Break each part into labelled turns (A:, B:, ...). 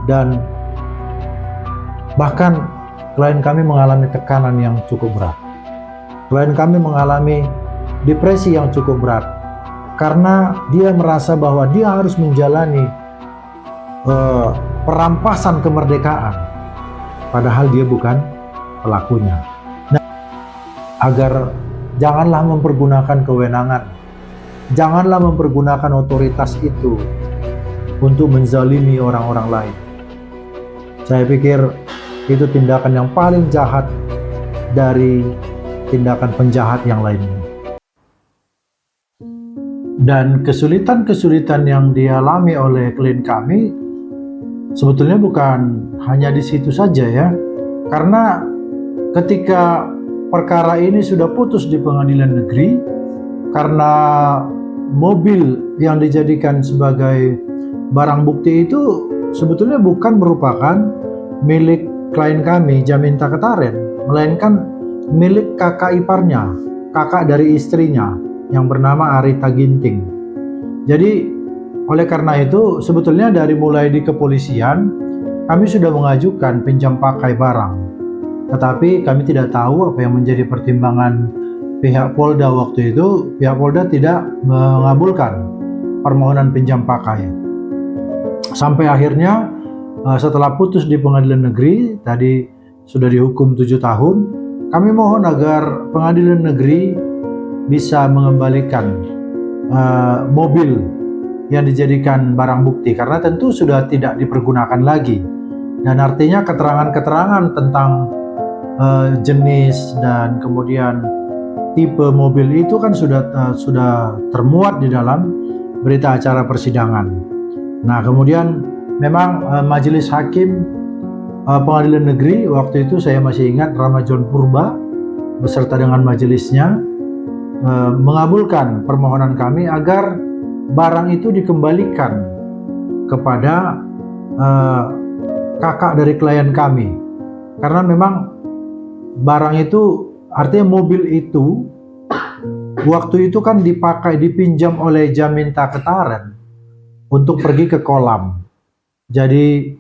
A: dan bahkan klien kami mengalami tekanan yang cukup berat. Klien kami mengalami depresi yang cukup berat karena dia merasa bahwa dia harus menjalani perampasan kemerdekaan, padahal dia bukan pelakunya. Nah, agar janganlah mempergunakan kewenangan, janganlah mempergunakan otoritas itu untuk menzalimi orang-orang lain. Saya pikir itu tindakan yang paling jahat dari tindakan penjahat yang lainnya. Dan kesulitan-kesulitan yang dialami oleh klien kami sebetulnya bukan hanya di situ saja ya. Karena ketika perkara ini sudah putus di pengadilan negeri, karena mobil yang dijadikan sebagai barang bukti itu sebetulnya bukan merupakan milik klien kami, Jaminta Ketaren, melainkan milik kakak iparnya, kakak dari istrinya yang bernama Arita Ginting. Jadi oleh karena itu sebetulnya dari mulai di kepolisian kami sudah mengajukan pinjam pakai barang, tetapi kami tidak tahu apa yang menjadi pertimbangan pihak Polda waktu itu. Pihak Polda tidak mengabulkan permohonan pinjam pakai. Sampai akhirnya setelah putus di pengadilan negeri, tadi sudah dihukum 7 tahun, kami mohon agar pengadilan negeri bisa mengembalikan mobil yang dijadikan barang bukti, karena tentu sudah tidak dipergunakan lagi. Dan artinya keterangan-keterangan tentang jenis dan kemudian tipe mobil itu kan sudah termuat di dalam berita acara persidangan. Nah, kemudian memang majelis hakim pengadilan negeri waktu itu, saya masih ingat, Ramajon Purba beserta dengan majelisnya mengabulkan permohonan kami agar barang itu dikembalikan kepada kakak dari klien kami, karena memang barang itu, artinya mobil itu waktu itu kan dipinjam oleh Jaminta Ketaren untuk pergi ke kolam. Jadi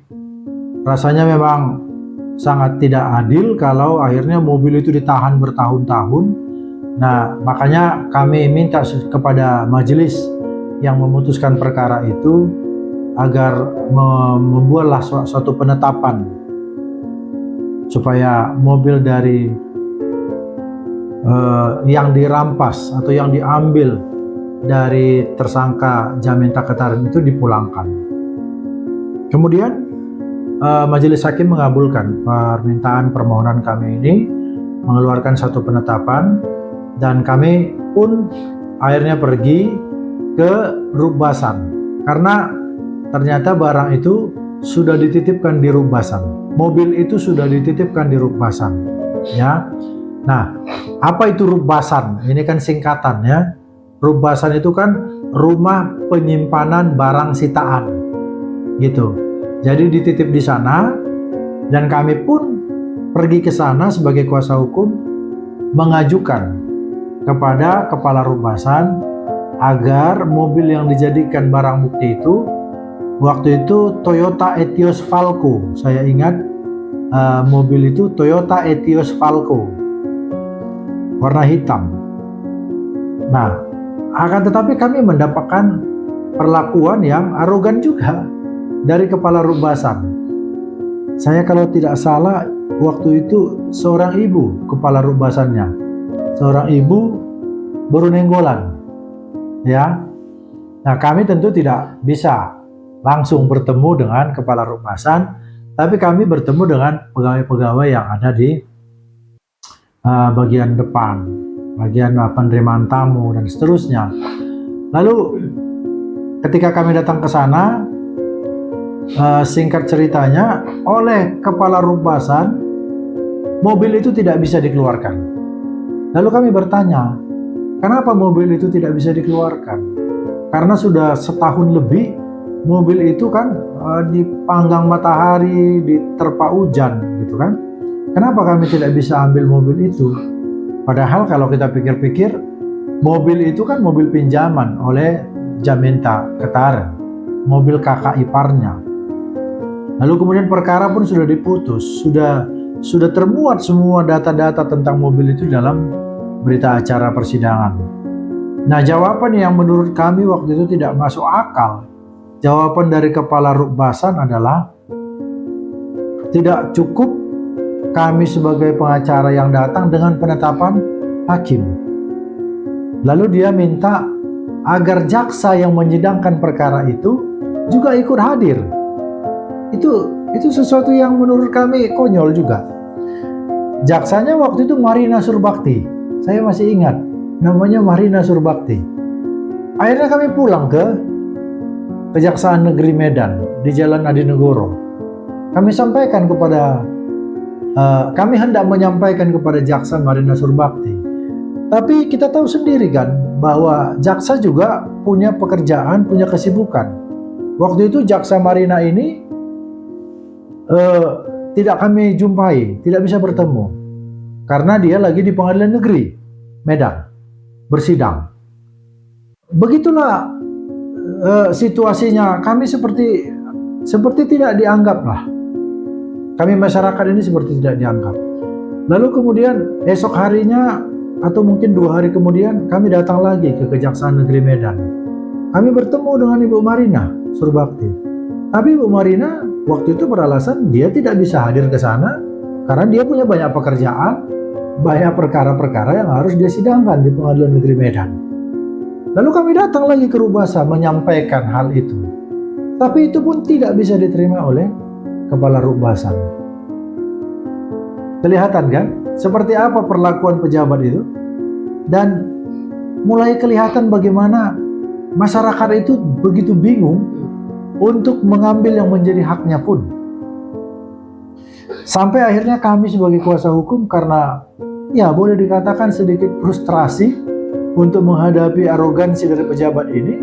A: rasanya memang sangat tidak adil kalau akhirnya mobil itu ditahan bertahun-tahun. Nah, makanya kami minta kepada majelis yang memutuskan perkara itu agar membuatlah suatu penetapan supaya mobil dari yang dirampas atau yang diambil dari tersangka Jaminta Ketaren itu dipulangkan. Kemudian majelis hakim mengabulkan permintaan permohonan kami ini, mengeluarkan satu penetapan, dan kami pun akhirnya pergi ke Rukbasan karena ternyata barang itu sudah dititipkan di Rukbasan. Mobil itu sudah dititipkan di Rukbasan, ya. Nah, apa itu Rukbasan? Ini kan singkatan ya. Rukbasan itu kan rumah penyimpanan barang sitaan, gitu. Jadi dititip di sana, dan kami pun pergi ke sana sebagai kuasa hukum mengajukan kepada kepala Rukbasan agar mobil yang dijadikan barang bukti itu, waktu itu Toyota Etios Falco, saya ingat mobil itu Toyota Etios Falco, warna hitam. Nah, akan tetapi kami mendapatkan perlakuan yang arogan juga dari kepala Rukbasan. Saya kalau tidak salah waktu itu seorang ibu kepala Rukbasannya, seorang ibu Borunenggolan, ya. Nah, kami tentu tidak bisa langsung bertemu dengan kepala Rukbasan, tapi kami bertemu dengan pegawai-pegawai yang ada di bagian depan, bagian penerimaan tamu dan seterusnya. Lalu ketika kami datang ke sana, singkat ceritanya, oleh kepala Rukbasan mobil itu tidak bisa dikeluarkan. Lalu kami bertanya, kenapa mobil itu tidak bisa dikeluarkan? Karena sudah setahun lebih mobil itu kan dipanggang matahari, diterpa hujan gitu kan. Kenapa kami tidak bisa ambil mobil itu? Padahal kalau kita pikir-pikir, mobil itu kan mobil pinjaman oleh Jaminta Ketaren, mobil kakak iparnya. Lalu kemudian perkara pun sudah diputus, sudah termuat semua data-data tentang mobil itu dalam berita acara persidangan. Nah, jawaban yang menurut kami waktu itu tidak masuk akal, jawaban dari kepala Rukbasan adalah tidak cukup kami sebagai pengacara yang datang dengan penetapan hakim. Lalu dia minta agar jaksa yang menyidangkan perkara itu juga ikut hadir. Itu sesuatu yang menurut kami konyol juga. Jaksanya waktu itu Marina Surbakti. Saya masih ingat namanya Marina Surbakti. Akhirnya kami pulang ke Kejaksaan Negeri Medan di Jalan Adinegoro. Kami hendak menyampaikan kepada Jaksa Marina Surbakti. Tapi kita tahu sendiri kan bahwa jaksa juga punya pekerjaan, punya kesibukan. Waktu itu Jaksa Marina ini tidak kami jumpai, tidak bisa bertemu karena dia lagi di Pengadilan Negeri Medan bersidang. Begitulah situasinya. Kami seperti tidak dianggap lah. Kami masyarakat ini seperti tidak dianggap. Lalu kemudian esok harinya atau mungkin 2 hari kemudian kami datang lagi ke Kejaksaan Negeri Medan. Kami bertemu dengan Ibu Marina Surbakti. Tapi Ibu Marina waktu itu beralasan dia tidak bisa hadir ke sana karena dia punya banyak pekerjaan, banyak perkara-perkara yang harus dia sidangkan di Pengadilan Negeri Medan. Lalu kami datang lagi ke Rubasa menyampaikan hal itu. Tapi itu pun tidak bisa diterima oleh Kepala Rubasan. Kelihatan kan seperti apa perlakuan pejabat itu? Dan mulai kelihatan bagaimana masyarakat itu begitu bingung untuk mengambil yang menjadi haknya pun. Sampai akhirnya kami sebagai kuasa hukum karena ya boleh dikatakan sedikit frustrasi untuk menghadapi arogansi dari pejabat ini,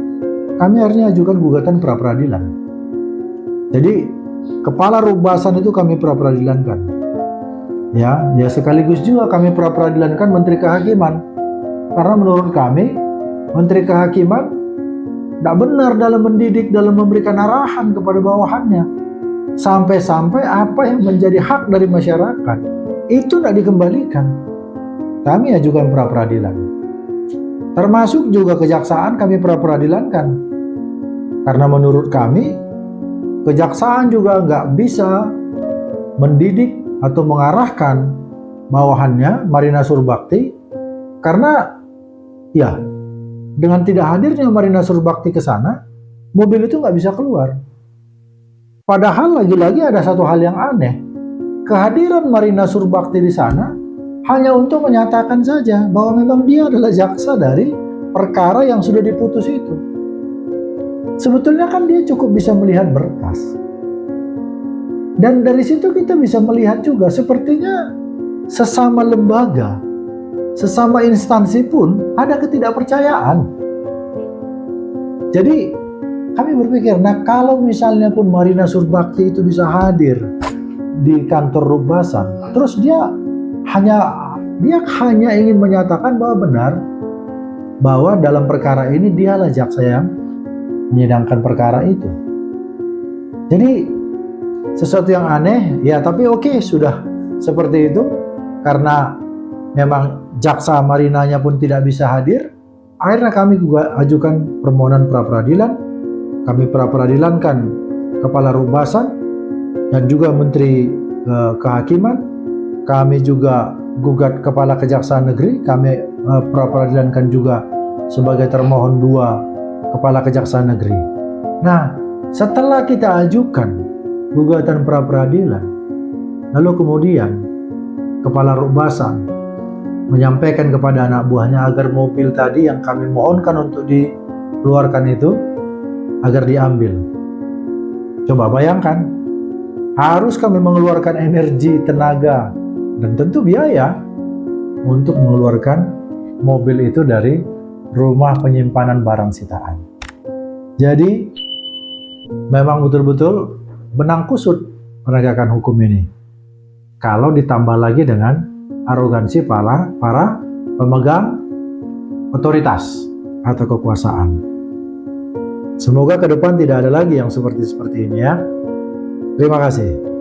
A: kami akhirnya ajukan gugatan pra-peradilan. Jadi Kepala Rubasan itu kami pra-peradilankan. Ya sekaligus juga kami pra-peradilankan Menteri Kehakiman. Karena menurut kami Menteri Kehakiman tidak benar dalam mendidik, dalam memberikan arahan kepada bawahannya. Sampai-sampai apa yang menjadi hak dari masyarakat itu tidak dikembalikan. Kami ajukan pra-peradilan. Termasuk juga kejaksaan kami pra-peradilankan. Karena menurut kami, kejaksaan juga nggak bisa mendidik atau mengarahkan bawahannya Marina Surbakti. Karena ya dengan tidak hadirnya Marina Surbakti ke sana, mobil itu nggak bisa keluar. Padahal lagi-lagi ada satu hal yang aneh. Kehadiran Marina Surbakti di sana hanya untuk menyatakan saja bahwa memang dia adalah jaksa dari perkara yang sudah diputus itu. Sebetulnya kan dia cukup bisa melihat berkas. Dan dari situ kita bisa melihat juga sepertinya sesama lembaga, sesama instansi pun ada ketidakpercayaan. Jadi kami berpikir, nah kalau misalnya pun Marina Surbakti itu bisa hadir di kantor Rubasan, terus dia hanya ingin menyatakan bahwa benar bahwa dalam perkara ini dialah jaksa yang menyidangkan perkara itu. Jadi sesuatu yang aneh, ya tapi oke, sudah seperti itu karena memang jaksa Marinanya pun tidak bisa hadir. Akhirnya kami juga ajukan permohonan pra-peradilan. Kami pra-peradilankan Kepala Rubasan dan juga Menteri Kehakiman. Kami juga gugat Kepala Kejaksaan Negeri. Kami pra-peradilankan juga sebagai termohon 2 Kepala Kejaksaan Negeri. Nah, setelah kita ajukan gugatan pra-peradilan, lalu kemudian Kepala Rubasan menyampaikan kepada anak buahnya agar mobil tadi yang kami mohonkan untuk dikeluarkan itu agar diambil. Coba bayangkan, harus kami mengeluarkan energi, tenaga, dan tentu biaya untuk mengeluarkan mobil itu dari rumah penyimpanan barang sitaan. Jadi memang betul-betul benang kusut penegakan hukum ini. Kalau ditambah lagi dengan arogansi para pemegang otoritas atau kekuasaan. Semoga ke depan tidak ada lagi yang seperti ini ya. Terima kasih.